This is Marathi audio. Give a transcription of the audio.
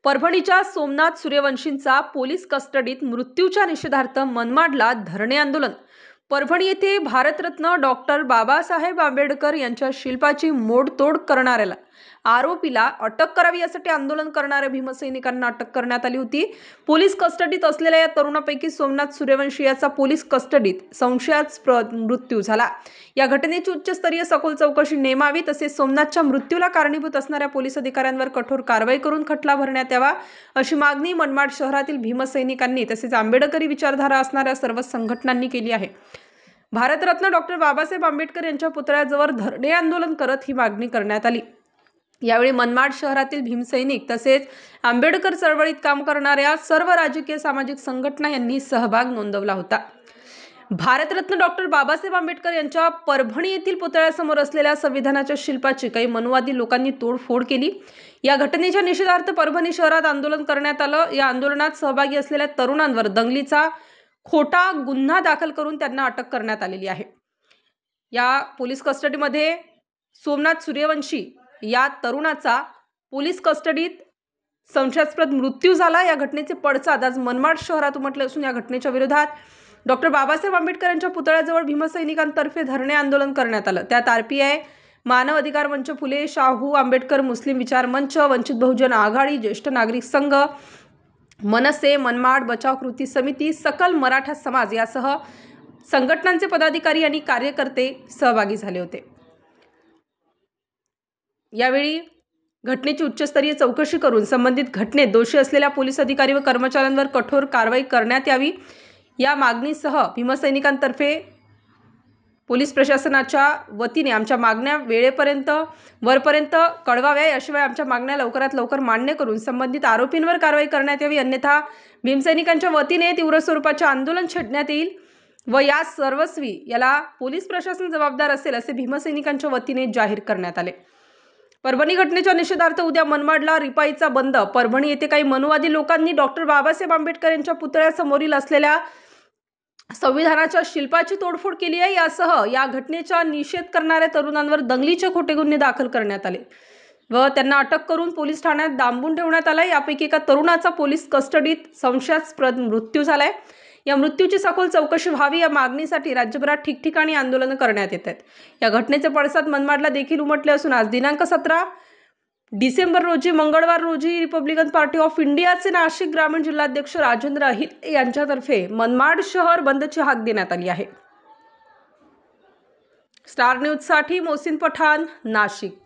परभणीच्या सोमनाथ सूर्यवंशींचा पोलीस कस्टडीत मृत्यूच्या निषेधार्थ मनमाडला धरणे आंदोलन। परभणी येथे भारतरत्न डॉक्टर बाबासाहेब आंबेडकर यांच्या शिल्पाची मोडतोड करणाऱ्याला आरोपीला अटक करावी यासाठी आंदोलन करणाऱ्या भीमसैनिकांना अटक करण्यात आली होती। पोलीस कस्टडीत असलेल्या या तरुणापैकी सोमनाथ सूर्यवंशी याचा पोलीस कस्टडीत संशयास्पद मृत्यू झाला। या घटनेची उच्चस्तरीय सखोल चौकशी नेमावी तसेच सोमनाथच्या मृत्यूला कारणीभूत असणाऱ्या पोलीस अधिकाऱ्यांवर कठोर कारवाई करून खटला भरण्यात यावा अशी मागणी मनमाड शहरातील भीमसैनिकांनी तसेच आंबेडकरी विचारधारा असणाऱ्या सर्व संघटनांनी केली आहे। भारतरत्न डॉक्टर बाबासाहेब आंबेडकर यांच्या पुतळ्याजवळ धरणे आंदोलन करत ही मागणी करण्यात आली। यावेळी मनमाड शहरातील भीमसैनिक तसेच आंबेडकर चळवळीत काम करणाऱ्या सर्व राजकीय सामाजिक संघटना यांनी सहभाग नोंदवला होता। भारतरत्न डॉक्टर बाबासाहेब आंबेडकर यांच्या परभणी येथील पुतळ्यासमोर असलेल्या संविधानाच्या शिल्पाची काही मनुवादी लोकांनी तोडफोड केली। या घटनेच्या निषेधार्थ परभणी शहरात आंदोलन करण्यात आलं। या आंदोलनात सहभागी असलेल्या तरुणांवर दंगलीचा खोटा गुन्हा दाखल करून त्यांना अटक करण्यात आलेली आहे। या पोलीस कस्टडीमध्ये सोमनाथ सूर्यवंशी या तरुणाचा पोलीस कस्टडीत संशयास्पद मृत्यू झाला। या घटनेचे पडसाद आज मनमाड शहरात उमटले असून या घटनेच्या विरोधात डॉक्टर बाबासाहेब आंबेडकर यांच्या पुतळ्याजवळ भीमसैनिकांतर्फे धरणे आंदोलन करण्यात आलं। त्यात आरपीआय, मानव अधिकार मंच, फुले शाहू आंबेडकर मुस्लिम विचार मंच, वंचित बहुजन आघाडी, ज्येष्ठ नागरिक संघ, मनसे, मनमाड बचाव कृती समिती, सकल मराठा समाज यासह संघटनांचे पदाधिकारी आणि कार्यकर्ते सहभागी झाले होते। यावेळी घटनेची उच्चस्तरीय चौकशी करून संबंधित घटनेत दोषी असलेल्या पोलीस अधिकारी व कर्मचाऱ्यांवर कठोर कारवाई करण्यात यावी या मागणीसह भीमसैनिकांतर्फे पोलीस प्रशासनाच्या वतीने आमच्या मागण्या वेळेपर्यंत वरपर्यंत कळवाव्या, याशिवाय आमच्या मागण्या लवकरात लवकर मान्य करून संबंधित आरोपींवर कारवाई करण्यात यावी, अन्यथा भीमसैनिकांच्या वतीने तीव्र स्वरूपाचे आंदोलन छेडण्यात येईल व या सर्वस्वी याला पोलीस प्रशासन जबाबदार असेल असे भीमसैनिकांच्या वतीने जाहीर करण्यात आले। परभणी घटनेच्या निषेधार्थ उद्या मनमाडला रिपाईचा बंद। परभणी येथे काही मनुवादी लोकांनी डॉक्टर बाबासाहेब आंबेडकर यांच्या पुतळ्यासमोरील असलेल्या संविधानाच्या शिल्पाची तोडफोड केली आहे। यासह या घटनेचा निषेध करणाऱ्या तरुणांवर दंगलीचे खोटे गुन्हे दाखल करण्यात आले व त्यांना अटक करून पोलीस ठाण्यात डांबून ठेवण्यात आला। यापैकी एका तरुणाचा पोलीस कस्टडीत संशयास्पद मृत्यू झालाय। या मृत्यूची सखोल चौकशी व्हावी या मागणीसाठी राज्यभरात ठिकठिकाणी आंदोलन करण्यात येत आहेत। या घटनेचे पडसाद मनमाडला देखील उमटले असून आज दिनांक 17 डिसेंबर रोजी मंगळवार रोजी रिपब्लिकन पार्टी ऑफ इंडियाचे नाशिक ग्रामीण जिल्हाध्यक्ष राजेंद्र अहिरे यांच्यातर्फे मनमाड शहर बंदची हाक देण्यात आली आहे। स्टार न्यूज साठी मोहसिन पठाण, नाशिक।